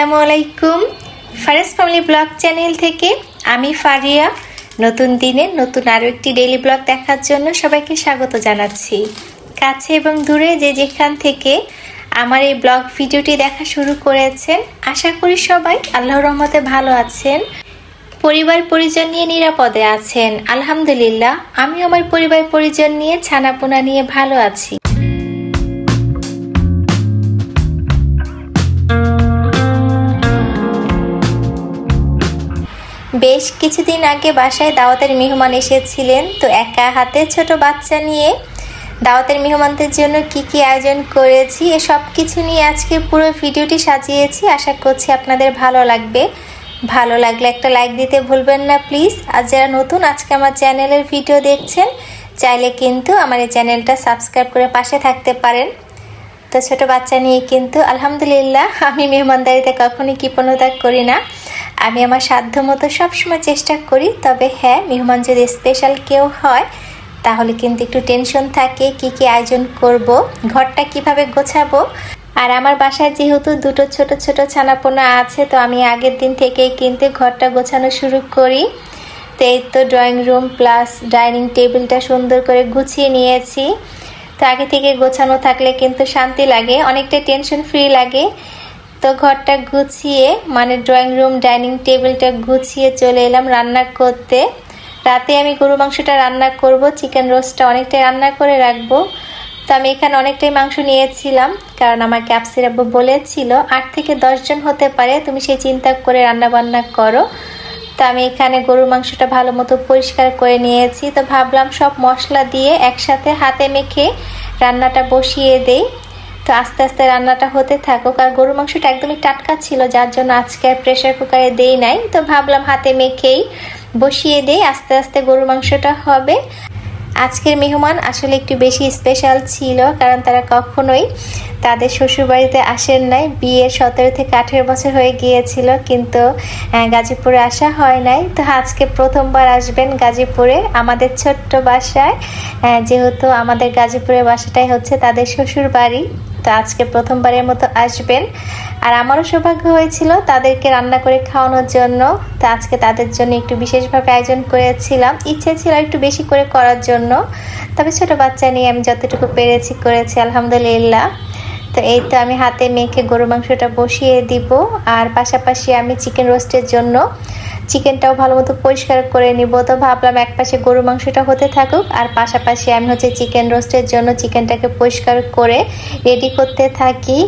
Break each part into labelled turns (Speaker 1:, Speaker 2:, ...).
Speaker 1: আসসালামু আলাইকুম। Faraz family blog channel থেকে আমি ফারিয়া নতুন দিনে নতুন আরও একটি ডেইলি ব্লগ দেখার জন্য সবাইকে স্বাগত জানাচ্ছি। কাছে এবং দূরে যে যেখান থেকে আমার এই ব্লগ ভিডিওটি দেখা শুরু করেছেন, আশা করি সবাই আল্লাহর রহমতে ভালো আছেন, পরিবার পরিজন নিয়ে নিরাপদে আছেন। আলহামদুলিল্লাহ, আমি আমার পরিবার পরিজন নিয়ে ছানাপোনা নিয়ে ভালো আছি। বেশ কিছুদিন আগে বাসায় দাওয়াতের মেহমান এসেছিলেন, তো একা হাতে ছোট বাচ্চা নিয়ে দাওয়াতের মেহমানদের জন্য কি কি আয়োজন করেছি এ সব কিছু নিয়ে আজকে পুরো ভিডিওটি সাজিয়েছি। আশা করছি আপনাদের ভালো লাগবে। ভালো লাগলে একটা লাইক দিতে ভুলবেন না প্লিজ। আর যারা নতুন আজকে আমার চ্যানেলের ভিডিও দেখছেন, চাইলে কিন্তু আমার এই চ্যানেলটা সাবস্ক্রাইব করে পাশে থাকতে পারেন। তো ছোট বাচ্চা নিয়ে কিন্তু আলহামদুলিল্লাহ আমি মেহমানদারিতে কখনোই কৃপণতা করি না। আমি আমার সাধ্য মতো সবসময় চেষ্টা করি। তবে হ্যাঁ, মেহমান যদি স্পেশাল কেউ হয় তাহলে কিন্তু একটু টেনশন থাকে, কি কি আয়োজন করব, ঘরটা কিভাবে গোছাবো। আর আমার বাসায় যেহেতু দুটো ছোট ছোট ছানাপোনা আছে, তো আমি আগের দিন থেকেই কিন্তু ঘরটা গোছানো শুরু করি। তো এই তো ড্রয়িং রুম প্লাস ডাইনিং টেবিলটা সুন্দর করে গুছিয়ে নিয়েছি। তো আগে থেকে গোছানো থাকলে কিন্তু শান্তি লাগে, অনেকটা টেনশন ফ্রি লাগে। তো ঘরটা গুছিয়ে মানে ড্রয়িং রুম ডাইনিং টেবিলটা গুছিয়ে চলে এলাম রান্না করতে। রাতে আমি গরু মাংসটা রান্না করব, চিকেন রোস্টটা অনেকটাই রান্না করে রাখবো। তো আমি এখানে অনেকটাই মাংস নিয়েছিলাম, কারণ আমার ক্যাপসির আব্বু বলেছিল 8 থেকে 10 জন হতে পারে, তুমি সেই চিন্তা করে রান্না বান্না করো। তো আমি এখানে গরুর মাংসটা ভালো মতো পরিষ্কার করে নিয়েছি। তো ভাবলাম সব মশলা দিয়ে একসাথে হাতে মেখে রান্নাটা বসিয়ে দেই। তো আস্তে আস্তে রান্নাটা হতে থাকুক। আর গরুর মাংসটা একদমই টাটকা ছিল, যার জন্য আজকে আর প্রেসার কুকারে দেই নাই। তো ভাবলাম হাতে মেখেই বসিয়ে দেই, আস্তে আস্তে গরুর মাংসটা হবে। আজকের মেহমান আসলে একটু বেশি স্পেশাল ছিল, কারণ তারা কখনোই তাদের শ্বশুরবাড়িতে আসেন নাই। বিয়ের 17 থেকে 18 বছর হয়ে গিয়েছিল, কিন্তু গাজীপুরে আসা হয় নাই। তো আজকে প্রথমবার আসবেন গাজীপুরে আমাদের ছোট্ট বাসায়, যেহেতু আমাদের গাজীপুরের বাসাটাই হচ্ছে তাদের শ্বশুর বাড়ি। তো আজকে প্রথমবারের মতো আসবেন। আর আমারও সৌভাগ্য হয়েছিল তাদেরকে রান্না করে খাওয়ানোর জন্য। তো আজকে তাদের জন্য একটু বিশেষভাবে আয়োজন করেছিলাম, ইচ্ছে ছিল একটু বেশি করে করার জন্য। তবে ছোট বাচ্চা নিয়ে আমি যতটুকু পেরেছি করেছি আলহামদুলিল্লাহ। তো এই তো আমি হাতে মেখে গরু মাংসটা বসিয়ে দিব। আর পাশাপাশি আমি চিকেন রোস্টের জন্য চিকেনটাও ভালো মতো পরিষ্কার করে নিব। তো ভাবলাম এক পাশে গরু মাংসটা হতে থাকুক, আর পাশাপাশি আমি চিকেন রোস্টের জন্য চিকেনটাকে পরিষ্কার করে রেডি করতে থাকি।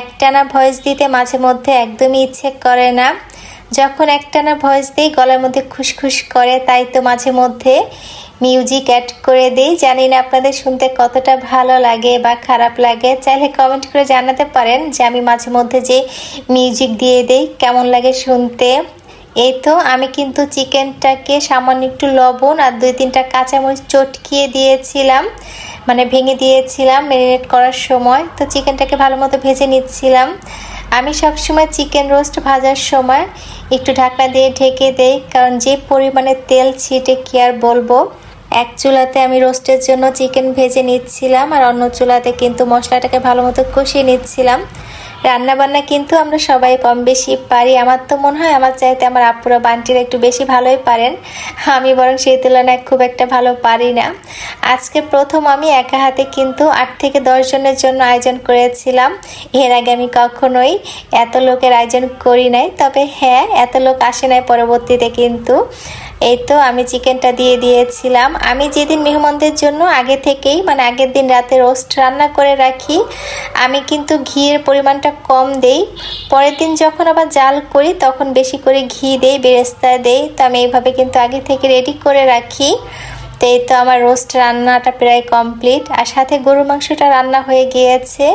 Speaker 1: একটানা ভয়েস দিতে মাঝে মধ্যে একদমই ইচ্ছে করে না। যখন একটানা ভয়েস দিই গলার মধ্যে খুশখুশ করে, তাই তো মাঝে মধ্যে মিউজিক অ্যাড করে দেই। জানি না আপনাদের শুনতে কতটা ভালো লাগে বা খারাপ লাগে, চাইলে কমেন্ট করে জানাতে পারেন যে আমি মাঝে মধ্যে যে মিউজিক দিয়ে দেই কেমন লাগে শুনতে। এই তো আমি কিন্তু চিকেনটাকে সামান্য একটু লবণ আর 2-3টা কাঁচামরিচ চটকিয়ে দিয়েছিলাম, মানে ভেঙে দিয়েছিলাম ম্যারিনেট করার সময়। তো চিকেনটাকে ভালো মতো ভেজে নিচ্ছিলাম। আমি সবসময় চিকেন রোস্ট ভাজার সময় একটু ঢাকনা দিয়ে ঢেকে দেই, কারণ যে পরিমাণে তেল ছিটে কি আর বলবো। এক চুলাতে আমি রোস্টের জন্য চিকেন ভেজে নিচ্ছিলাম আর অন্য চুলাতে কিন্তু মশলাটাকে ভালো মতো কষিয়ে নিচ্ছিলাম। রান্নাবান্না কিন্তু আমরা সবাই কম বেশি পারি। আমার তো মনে হয় আমার চাইতে আমার আপুরা বান্টিরা একটু বেশি ভালোই পারেন, আমি বরং সেই তুলনায় খুব একটা ভালো পারি না। আজকে প্রথম আমি একা হাতে কিন্তু 8 থেকে 10 জনের জন্য আয়োজন করেছিলাম। এর আগে আমি কখনোই এত লোকের আয়োজন করি নাই, তবে হ্যাঁ এত লোক আসে নাই পরবর্তীতে। কিন্তু এই তো আমি চিকেনটা দিয়ে দিয়েছিলাম। আমি যেদিন মেহমানদের জন্য আগে থেকেই মানে আগের দিন রাতে রোস্ট রান্না করে রাখি, আমি কিন্তু ঘিয়ের পরিমাণটা কম দেই। পরের দিন যখন আবার জাল করি তখন বেশি করে ঘি দেই, বেরেস্তা দেই। তো আমি এইভাবে কিন্তু আগে থেকে রেডি করে রাখি। তো এই তো আমার রোস্ট রান্নাটা প্রায় কমপ্লিট, আর সাথে গরুর মাংসটা রান্না হয়ে গিয়েছে।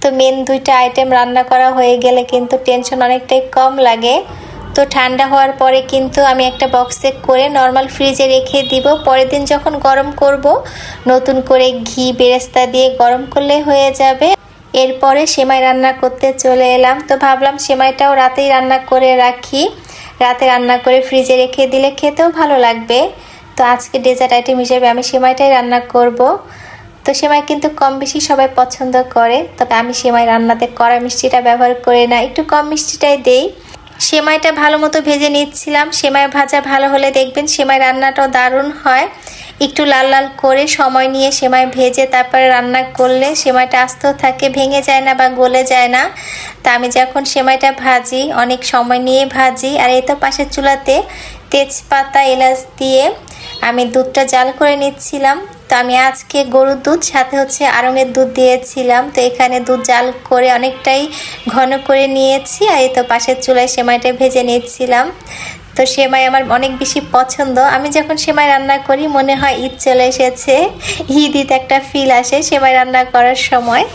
Speaker 1: তো মেন 2টা আইটেম রান্না করা হয়ে গেলে কিন্তু টেনশন অনেকটাই কম লাগে। তো ঠান্ডা হওয়ার পরে কিন্তু আমি একটা বক্সে করে নর্মাল ফ্রিজে রেখে দিব। পরের দিন যখন গরম করব নতুন করে ঘি বেরেস্তা দিয়ে গরম করলে হয়ে যাবে। এরপরে সেমাই রান্না করতে চলে এলাম। তো ভাবলাম সেমাইটাও রাতেই রান্না করে রাখি, রাতে রান্না করে ফ্রিজে রেখে দিলে খেতেও ভালো লাগবে। তো আজকে ডেজার্ট আইটেম হিসেবে আমি সেমাইটাই রান্না করব। তো সেমাই কিন্তু কম বেশি সবাই পছন্দ করে, তবে আমি সেমাই রান্নাতে কড়া মিষ্টিটা ব্যবহার করি না, একটু কম মিষ্টিটাই দেই। সেমাইটা ভালো মতো ভেজে নিচ্ছিলাম। সেমাই ভাজা ভালো হলে দেখবেন সেমাই রান্নাটাও দারুণ হয়। একটু লাল লাল করে সময় নিয়ে সেমাই ভেজে তারপরে রান্না করলে সেমাইটা আস্ত থাকে, ভেঙে যায় না বা গলে যায় না। তা আমি যখন সেমাইটা ভাজি অনেক সময় নিয়ে ভাজি। আর এই তো পাশের চুলাতে তেজপাতা এলাচ দিয়ে আমি দুধটা জাল করে নিচ্ছিলাম। তো আমি আজকে গরুর দুধ সাথে হচ্ছে আড়ঙের দুধ দিয়েছিলাম। তো এখানে দুধ জাল করে অনেকটাই ঘন করে নিয়েছি। আর এই তো পাশের চুলায় সেমাইটা ভেজে নিচ্ছিলাম। তো সেমাই আমার অনেক বেশি পছন্দ। আমি যখন সেমাই রান্না করি মনে হয় ঈদ চলে এসেছে, ঈদ ঈদ একটা ফিল আসে সেমাই রান্না করার সময়।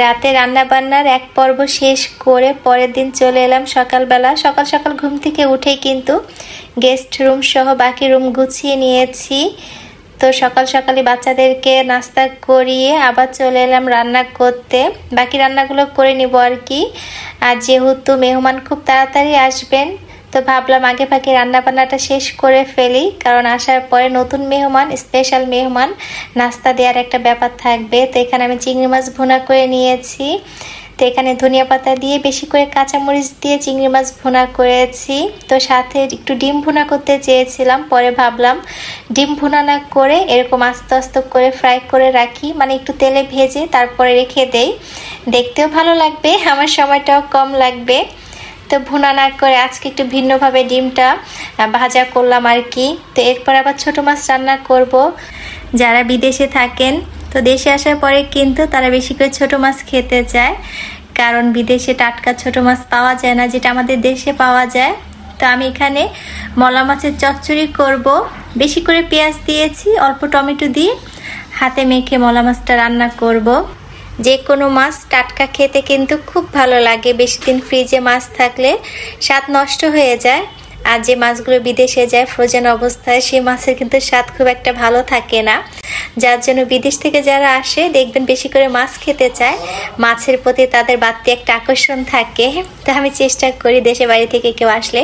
Speaker 1: রাতে রান্নাবান্নার এক পর্ব শেষ করে পরের দিন চলে এলাম সকালবেলা। সকাল সকাল ঘুম থেকে উঠেই কিন্তু গেস্ট রুম সহ বাকি রুম গুছিয়ে নিয়েছি। তো সকাল সকালে বাচ্চাদেরকে নাস্তা করিয়ে আবার চলে এলাম রান্না করতে। বাকি রান্নাগুলো করে নিব আর কি। আর যেহেতু মেহমান খুব তাড়াতাড়ি আসবেন, তো ভাবলাম আগে ভাগে রান্নাবান্নাটা শেষ করে ফেলি, কারণ আসার পরে নতুন মেহমান, স্পেশাল মেহমান, নাস্তা দেওয়ার একটা ব্যাপার থাকবে। তো এখানে আমি চিংড়ি মাছ ভুনা করে নিয়েছি। তো এখানে ধনিয়া পাতা দিয়ে বেশি করে কাঁচামরিচ দিয়ে চিংড়ি মাছ ভুনা করেছি। তো সাথে একটু ডিম ভুনা করতে চেয়েছিলাম, পরে ভাবলাম ডিম ভুনা না করে এরকম আস্তে আস্তে করে ফ্রাই করে রাখি, মানে একটু তেলে ভেজে তারপরে রেখে দেই, দেখতেও ভালো লাগবে, আমার সময়টাও কম লাগবে। তো ভুনা না করে আজকে একটু ভিন্নভাবে ডিমটা ভাজা করলাম আর কি। তো এরপর আবার ছোট মাছ রান্না করব। যারা বিদেশে থাকেন, তো দেশে আসার পরে কিন্তু তারা বেশি করে ছোট মাছ খেতে চায়, কারণ বিদেশে টাটকা ছোট মাছ পাওয়া যায় না, যেটা আমাদের দেশে পাওয়া যায়। তো আমি এখানে মলা মাছের চচ্চড়ি করব। বেশি করে পেঁয়াজ দিয়েছি, অল্প টমেটো দিয়ে হাতে মেখে মলা মাছটা রান্না করব। যে কোনো মাছ টাটকা খেতে কিন্তু খুব ভালো লাগে, বেশি দিন ফ্রিজে মাছ থাকলে স্বাদ নষ্ট হয়ে যায়। আর যে মাছগুলো বিদেশে যায় ফ্রোজেন অবস্থায়, সেই মাছের কিন্তু স্বাদ খুব একটা ভালো থাকে না। যার জন্য বিদেশ থেকে যারা আসে দেখবেন বেশি করে মাছ খেতে চায়, মাছের প্রতি তাদের বাড়তি একটা আকর্ষণ থাকে। তো আমি চেষ্টা করি দেশে বাড়ি থেকে কেউ আসলে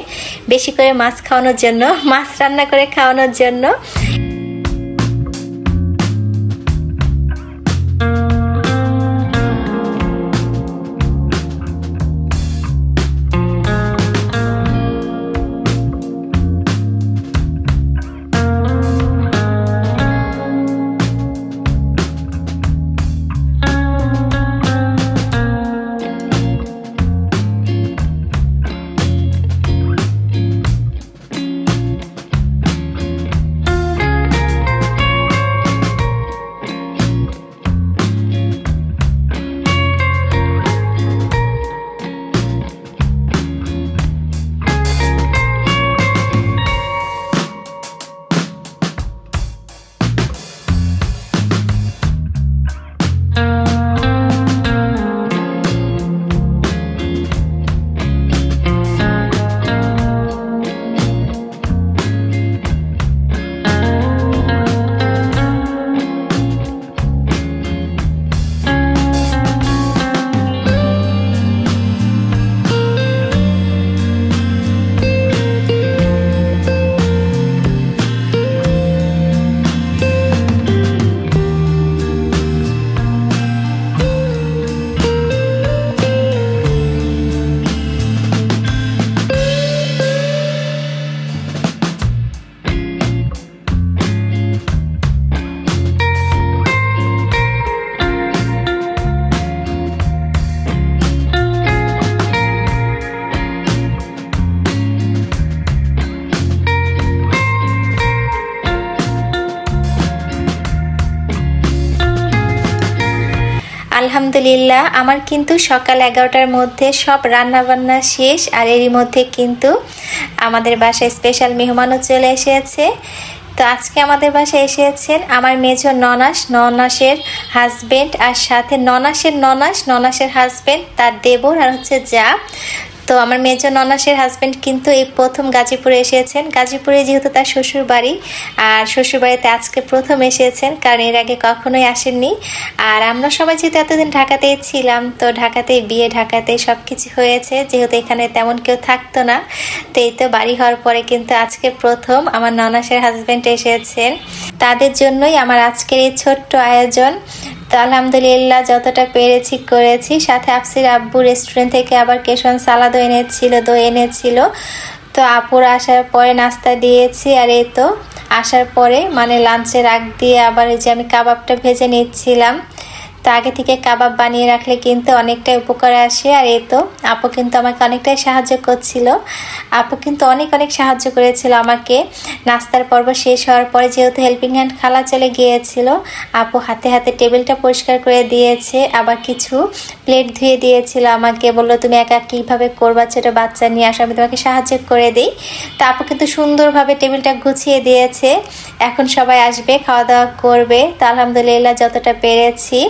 Speaker 1: বেশি করে মাছ খাওয়ানোর জন্য, মাছ রান্না করে খাওয়ানোর জন্য। আলহামদুলিল্লাহ আমার কিন্তু সকাল 11টার মধ্যে সব রান্না বান্না শেষ। আর এরই মধ্যে কিন্তু আমাদের বাসায় স্পেশাল মেহমানও চলে এসেছে। তো আজকে আমাদের বাসায় এসেছেন আমার মেজ ননাসের হাজবেন্ড, আর সাথে ননাসের হাজবেন্ড, তার দেবর আর হচ্ছে যা। তো আমার মেজ ননাসের হাজবেন্ড কিন্তু এই প্রথম গাজীপুরে এসেছেন। গাজীপুরে যেহেতু তার শ্বশুর বাড়ি, আর শ্বশুর বাড়িতে আজকে প্রথম এসেছেন, কারণ এর আগে কখনোই আসেননি। আর আমরা সবাই যেহেতু এতদিন ঢাকাতেই ছিলাম, তো ঢাকাতেই বিয়ে, ঢাকাতেই সব কিছু হয়েছে, যেহেতু এখানে তেমন কেউ থাকতো না। তো এই তো বাড়ি হওয়ার পরে কিন্তু আজকে প্রথম আমার ননাসের হাজবেন্ড এসেছেন। তাদের জন্যই আমার আজকের এই ছোট্ট আয়োজন। তো আলহামদুলিল্লাহ যতটা পেরেছি করেছি। সাথে আফসির আব্বু রেস্টুরেন্ট থেকে আবার কেশন সালাদও দই এনেছিল। তো আপুর আসার পরে নাস্তা দিয়েছি। আর এই তো আসার পরে মানে লাঞ্চের আগ দিয়ে আবার এই যে আমি কাবাবটা ভেজে নিচ্ছিলাম। তো আগে থেকে কাবাব বানিয়ে রাখলে কিন্তু অনেকটাই উপকার আসে। আর এই তো আপু কিন্তু আমাকে অনেকটাই সাহায্য করছিল। আপু কিন্তু অনেক সাহায্য করেছিল আমাকে। নাস্তার পর্ব শেষ হওয়ার পরে যেহেতু হেল্পিং হ্যান্ড খালা চলে গিয়েছিল, আপু হাতে হাতে টেবিলটা পরিষ্কার করে দিয়েছে, আবার কিছু প্লেট ধুয়ে দিয়েছিল আমাকে। বললো তুমি একা কীভাবে করবা, ছোট বাচ্চা নিয়ে আসো, আমি তোমাকে সাহায্য করে দিই। তো আপু কিন্তু সুন্দরভাবে টেবিলটা গুছিয়ে দিয়েছে। এখন সবাই আসবে, খাওয়া দাওয়া করবে। তো আলহামদুলিল্লাহ যতটা পেরেছি।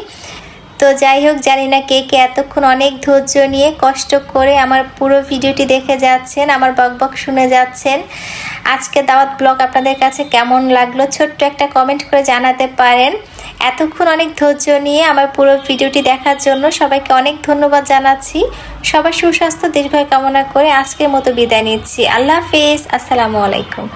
Speaker 1: তো যাই হোক, জানি না কে কে এতক্ষণ অনেক ধৈর্য নিয়ে কষ্ট করে আমার পুরো ভিডিওটি দেখে যাচ্ছেন, আমার বকবক শুনে যাচ্ছেন। আজকে দাওয়াত ব্লগ আপনাদের কাছে কেমন লাগলো ছোট্ট একটা কমেন্ট করে জানাতে পারেন। এতক্ষণ অনেক ধৈর্য নিয়ে আমার পুরো ভিডিওটি দেখার জন্য সবাইকে অনেক ধন্যবাদ জানাচ্ছি। সবার সুস্বাস্থ্য দীর্ঘায়ু কামনা করে আজকের মতো বিদায় নিচ্ছি। আল্লাহ হাফেজ, আসসালামু আলাইকুম।